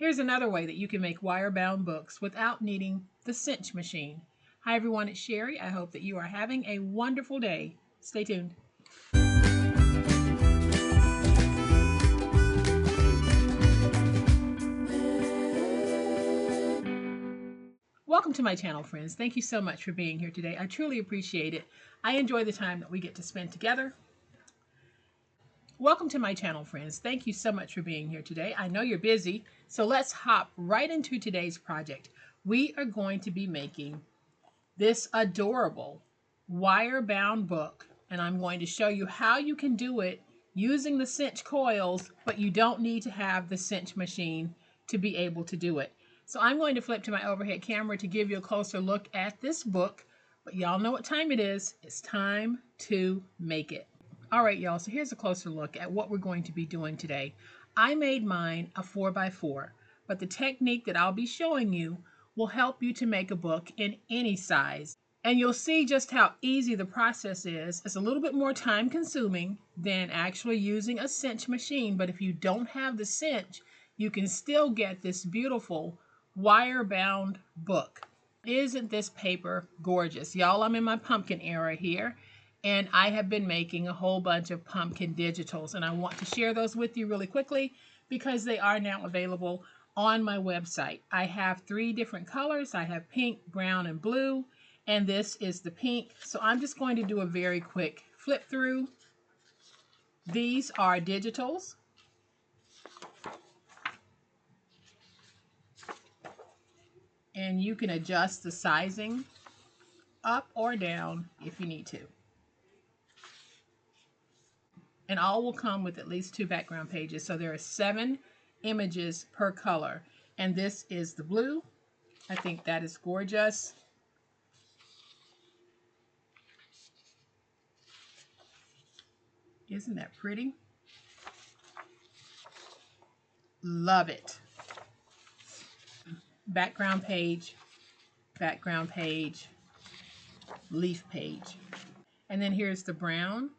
Here's another way that you can make wire-bound books without needing the cinch machine. Hi everyone, it's Sherry. I hope that you are having a wonderful day. Stay tuned. Welcome to my channel, friends. Thank you so much for being here today. I truly appreciate it. I enjoy the time that we get to spend together. Welcome to my channel, friends. Thank you so much for being here today. I know you're busy, so let's hop right into today's project. We are going to be making this adorable wire-bound book, and I'm going to show you how you can do it using the cinch coils, but you don't need to have the cinch machine to be able to do it. So I'm going to flip to my overhead camera to give you a closer look at this book, but y'all know what time it is. It's time to make it. All right, y'all, so here's a closer look at what we're going to be doing today. I made mine a 4x4, but the technique that I'll be showing you will help you to make a book in any size. And you'll see just how easy the process is. It's a little bit more time consuming than actually using a cinch machine, but if you don't have the cinch, you can still get this beautiful wire-bound book. Isn't this paper gorgeous? Y'all, I'm in my pumpkin era here, and I have been making a whole bunch of pumpkin digitals, and I want to share those with you really quickly because they are now available on my website. I have 3 different colors. I have pink, brown, and blue, and this is the pink. So I'm just going to do a very quick flip through. These are digitals. And you can adjust the sizing up or down if you need to. And all will come with at least 2 background pages. So there are 7 images per color. And this is the blue. I think that is gorgeous. Isn't that pretty? Love it. Background page, leaf page. And then here's the brown.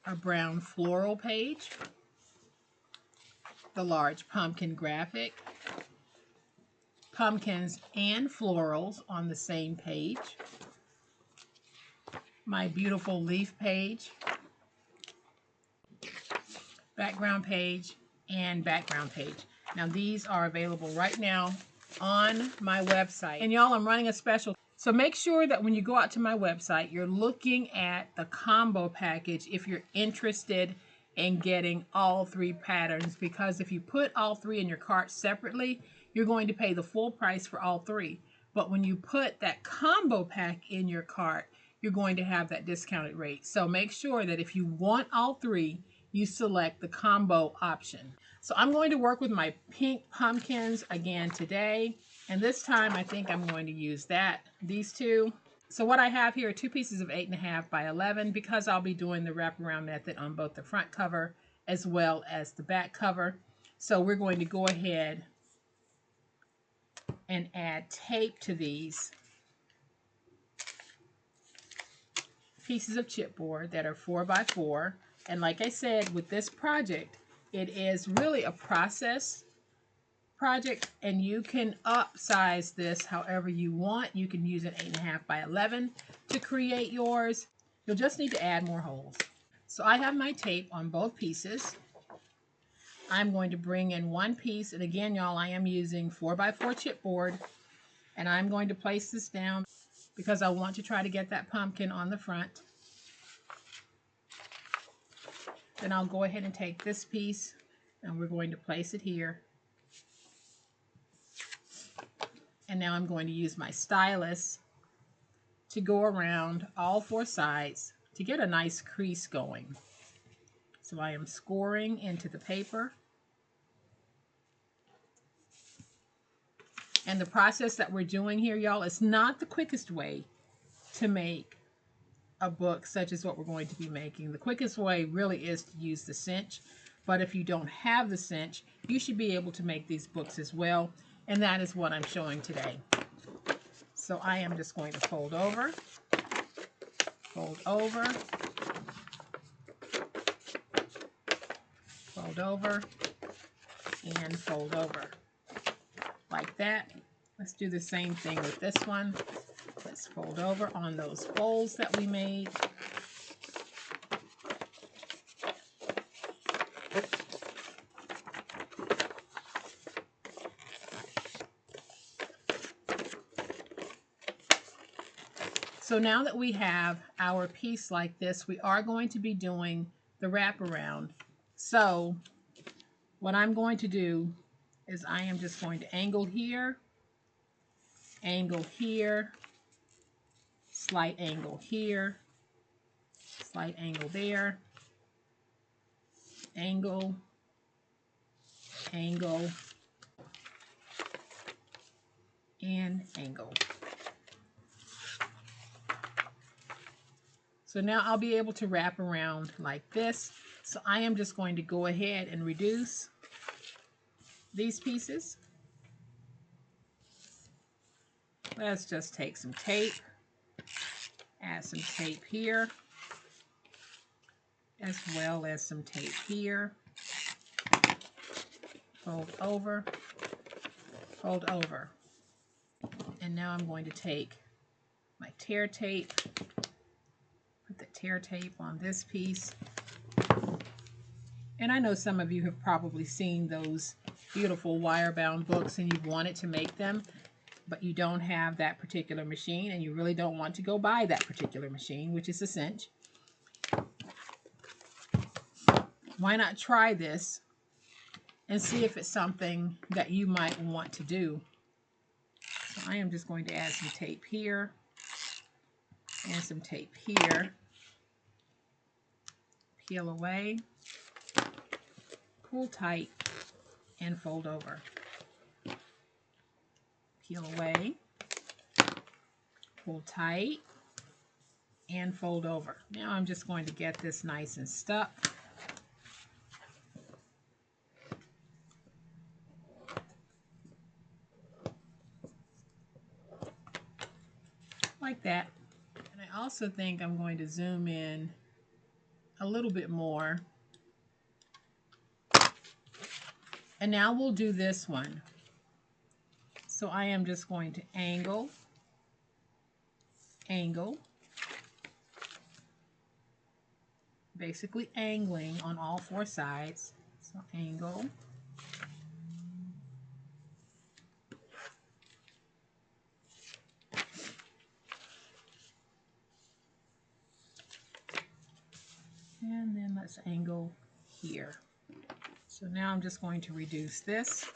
A brown floral page, the large pumpkin graphic, pumpkins and florals on the same page, my beautiful leaf page, background page, and background page. Now these are available right now on my website. And y'all, I'm running a special. So make sure that when you go out to my website, you're looking at the combo package if you're interested in getting all 3 patterns, because if you put all 3 in your cart separately, you're going to pay the full price for all 3. But when you put that combo pack in your cart, you're going to have that discounted rate. So make sure that if you want all 3, you select the combo option. So I'm going to work with my pink pumpkins again today. And this time I think I'm going to use these 2. So what I have here are 2 pieces of 8.5 by 11 because I'll be doing the wraparound method on both the front cover as well as the back cover. So we're going to go ahead and add tape to these pieces of chipboard that are 4x4. And like I said, with this project, it is really a process project, and you can upsize this however you want. You can use an 8.5 by 11 to create yours. You'll just need to add more holes. So I have my tape on both pieces. I'm going to bring in 1 piece, and again, y'all, I am using 4x4 chipboard, and I'm going to place this down because I want to try to get that pumpkin on the front. Then I'll go ahead and take this piece, and we're going to place it here. And now I'm going to use my stylus to go around all 4 sides to get a nice crease going. So I am scoring into the paper. And the process that we're doing here, y'all, is not the quickest way to make a book such as what we're going to be making. The quickest way really is to use the cinch. But if you don't have the cinch, you should be able to make these books as well. And that is what I'm showing today. So I am just going to fold over, fold fold over, and fold over. Like that. Let's do the same thing with this one. Let's fold over on those folds that we made. So now that we have our piece like this, we are going to be doing the wraparound. So what I'm going to do is I am just going to angle here, slight angle here, slight angle there, angle, angle, and angle. So now I'll be able to wrap around like this. So I am just going to go ahead and reduce these pieces. Let's just take some tape, add some tape here, as well as some tape here. Fold over, fold over. And now I'm going to take my tear tape, put the tear tape on this piece. And I know some of you have probably seen those beautiful wire-bound books and you've wanted to make them, but you don't have that particular machine and you really don't want to go buy that particular machine, which is a Cinch. Why not try this and see if it's something that you might want to do? So I am just going to add some tape here and some tape here. Peel away, pull tight, and fold over. Peel away, pull tight, and fold over. Now I'm just going to get this nice and stuck. Like that. And I also think I'm going to zoom in a little bit more. And now we'll do this one. So I am just going to angle, angle, basically angling on all four sides. So angle, and then let's angle here. So now I'm just going to reduce this,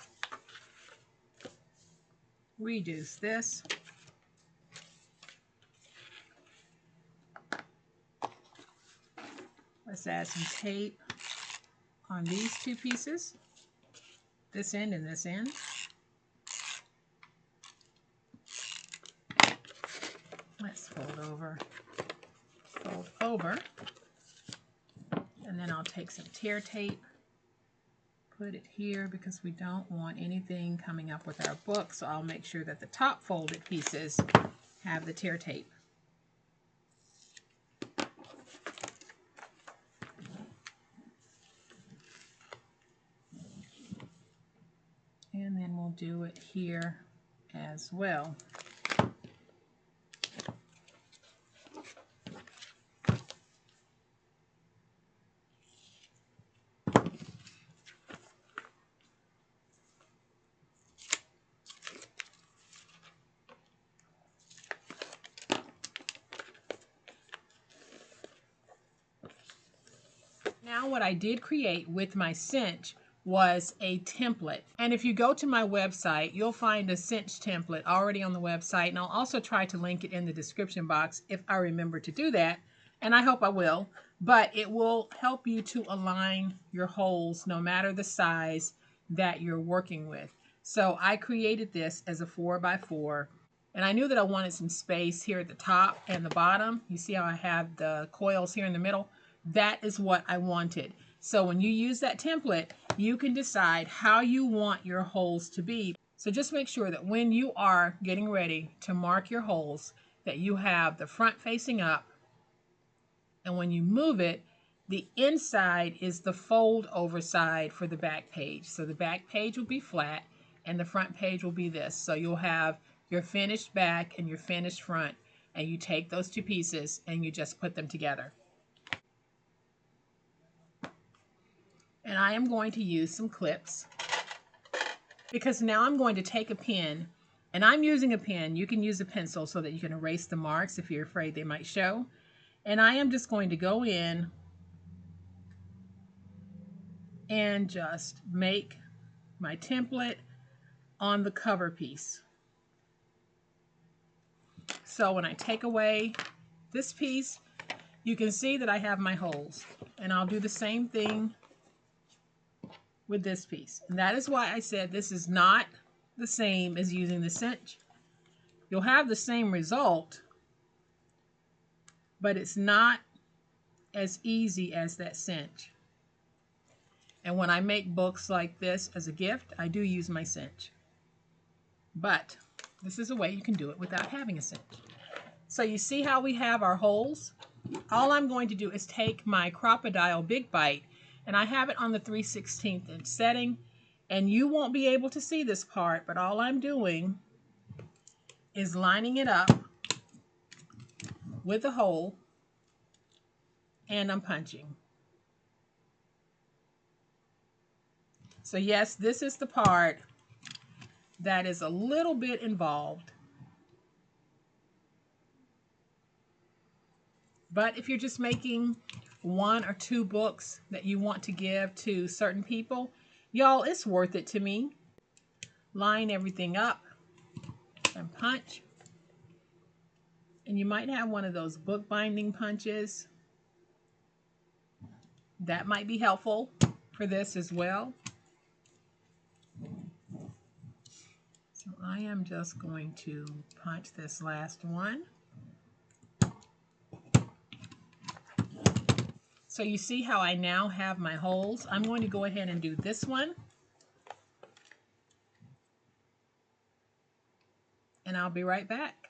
reduce this, let's add some tape on these two pieces, this end and this end. Let's fold over, and then I'll take some tear tape, put it here because we don't want anything coming up with our book, so I'll make sure that the top folded pieces have the tear tape. And then we'll do it here as well. Now what I did create with my cinch was a template. And if you go to my website, you'll find a cinch template already on the website. And I'll also try to link it in the description box if I remember to do that. And I hope I will. But it will help you to align your holes no matter the size that you're working with. So I created this as a 4x4. And I knew that I wanted some space here at the top and the bottom. You see how I have the coils here in the middle? That is what I wanted. So when you use that template, you can decide how you want your holes to be. So just make sure that when you are getting ready to mark your holes, that you have the front facing up, and when you move it, The inside is the fold over side for the back page. So the back page will be flat and the front page will be this. So you'll have your finished back and your finished front, and you take those two pieces and you just put them together. And I am going to use some clips because now I'm going to take a pen, and I'm using a pen. You can use a pencil so that you can erase the marks if you're afraid they might show. And I am just going to go in and just make my template on the cover piece. So when I take away this piece, you can see that I have my holes, and I'll do the same thing with this piece. And that is why I said this is not the same as using the cinch. You'll have the same result, but it's not as easy as that cinch. And when I make books like this as a gift, I do use my cinch. But this is a way you can do it without having a cinch. So you see how we have our holes? All I'm going to do is take my Crocodile Big Bite, and I have it on the 3/16 inch setting, and you won't be able to see this part, but all I'm doing is lining it up with a hole, and I'm punching. So yes, this is the part that is a little bit involved. But if you're just making 1 or 2 books that you want to give to certain people, y'all, it's worth it to me. Line everything up and punch. And you might have one of those bookbinding punches. That might be helpful for this as well. So I am just going to punch this last one. So you see how I now have my holes. I'm going to go ahead and do this one. And I'll be right back.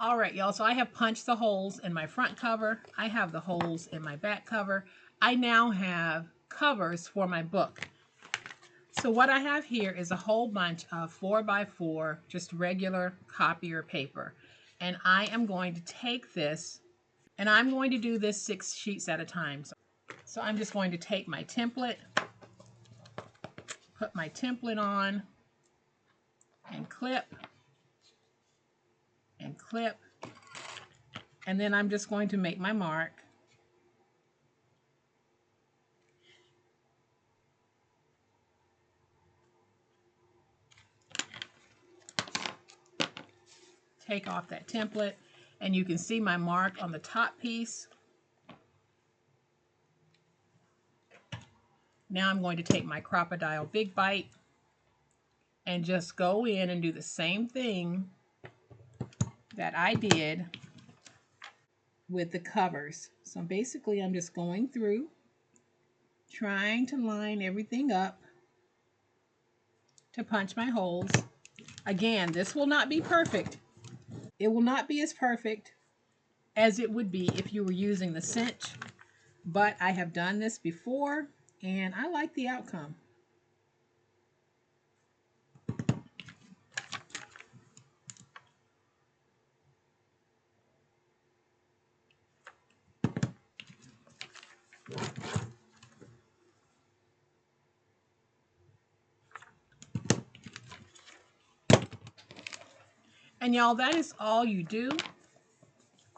All right, y'all, so I have punched the holes in my front cover. I have the holes in my back cover. I now have covers for my book. So what I have here is a whole bunch of 4x4, just regular copier paper. And I am going to take this, and I'm going to do this 6 sheets at a time. So I'm just going to take my template, put my template on, and clip, and then I'm just going to make my mark. Take off that template, and you can see my mark on the top piece. Now I'm going to take my Crocodile Big Bite and just go in and do the same thing that I did with the covers. So basically I'm just going through, trying to line everything up to punch my holes. Again, this will not be perfect. It will not be as perfect as it would be if you were using the cinch, but I have done this before and I like the outcome. And y'all, that is all you do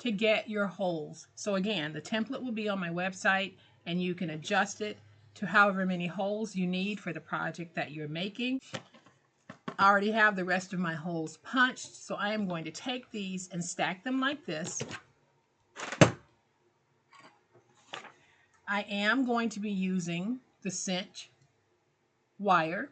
to get your holes. So again, the template will be on my website and you can adjust it to however many holes you need for the project that you're making. I already have the rest of my holes punched, so I am going to take these and stack them like this. I am going to be using the cinch wire,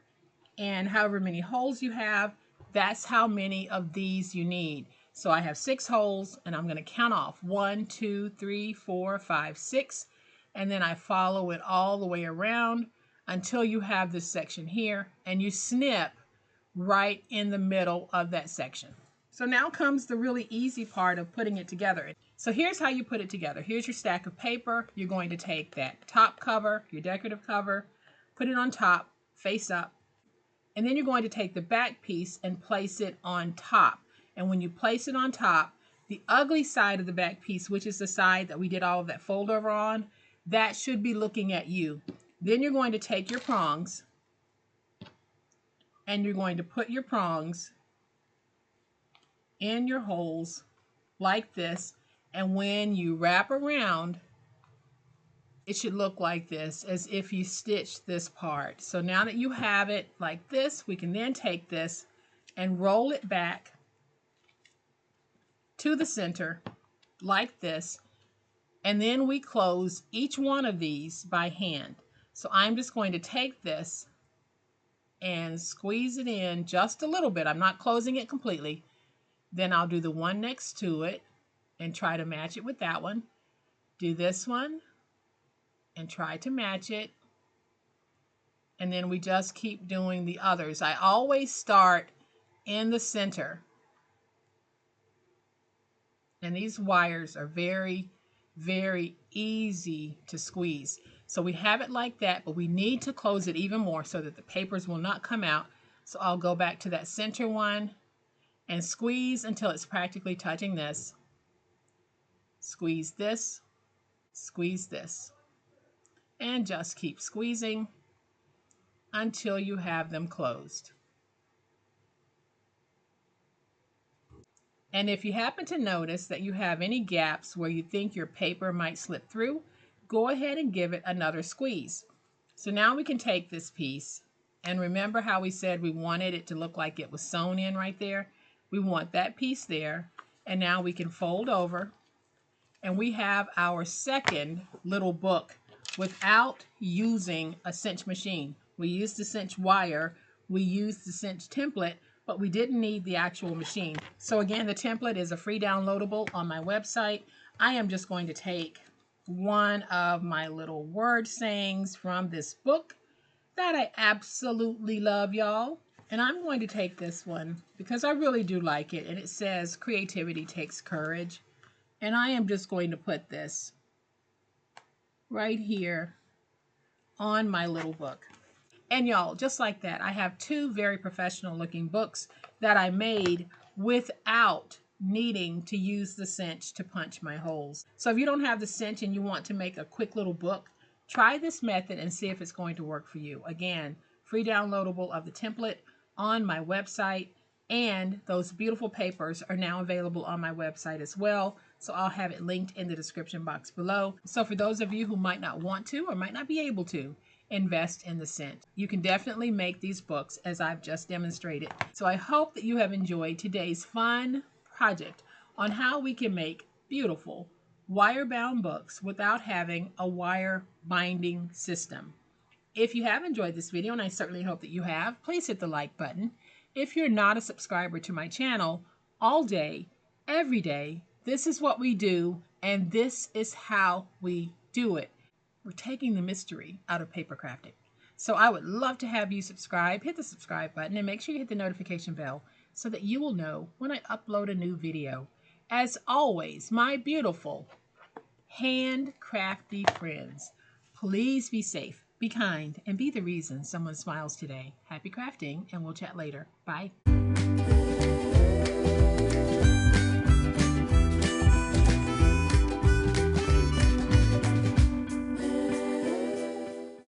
and however many holes you have, that's how many of these you need. So I have 6 holes, and I'm going to count off 1, 2, 3, 4, 5, 6, and then I follow it all the way around until you have this section here, and you snip right in the middle of that section. So now comes the really easy part of putting it together. So here's how you put it together. Here's your stack of paper. You're going to take that top cover, your decorative cover, put it on top, face up, and then you're going to take the back piece and place it on top. And when you place it on top, the ugly side of the back piece, which is the side that we did all of that fold over on, that should be looking at you. Then you're going to take your prongs and you're going to put your prongs in your holes like this. And when you wrap around, it should look like this, as if you stitched this part. So now that you have it like this, we can then take this and roll it back to the center like this. And then we close each one of these by hand. So I'm just going to take this and squeeze it in just a little bit. I'm not closing it completely. Then I'll do the one next to it and try to match it with that one. Do this one and try to match it. And then we just keep doing the others. I always start in the center. And these wires are very, very easy to squeeze. So we have it like that, but we need to close it even more so that the papers will not come out. So I'll go back to that center one and squeeze until it's practically touching this. Squeeze this, squeeze this. And just keep squeezing until you have them closed. And if you happen to notice that you have any gaps where you think your paper might slip through, go ahead and give it another squeeze. So now we can take this piece, and remember how we said we wanted it to look like it was sewn in right there? We want that piece there, and now we can fold over, and we have our second little book without using a cinch machine. We used the cinch wire, we used the cinch template, but we didn't need the actual machine. So again, the template is a free downloadable on my website. I am just going to take one of my little word sayings from this book that I absolutely love, y'all. And I'm going to take this one because I really do like it. And it says, creativity takes courage. And I am just going to put this right here on my little book. And y'all, just like that, I have two very professional looking books that I made without needing to use the cinch to punch my holes. So if you don't have the cinch and you want to make a quick little book, try this method and see if it's going to work for you. Again, free downloadable of the template on my website, and those beautiful papers are now available on my website as well. So I'll have it linked in the description box below. So for those of you who might not want to or might not be able to invest in the cinch, you can definitely make these books as I've just demonstrated. So I hope that you have enjoyed today's fun project on how we can make beautiful wire-bound books without having a wire binding system. If you have enjoyed this video, and I certainly hope that you have, please hit the like button. If you're not a subscriber to my channel, all day, every day, this is what we do, and this is how we do it. We're taking the mystery out of paper crafting. So I would love to have you subscribe. Hit the subscribe button and make sure you hit the notification bell so that you will know when I upload a new video. As always, my beautiful handcrafty friends, please be safe, be kind, and be the reason someone smiles today. Happy crafting, and we'll chat later. Bye.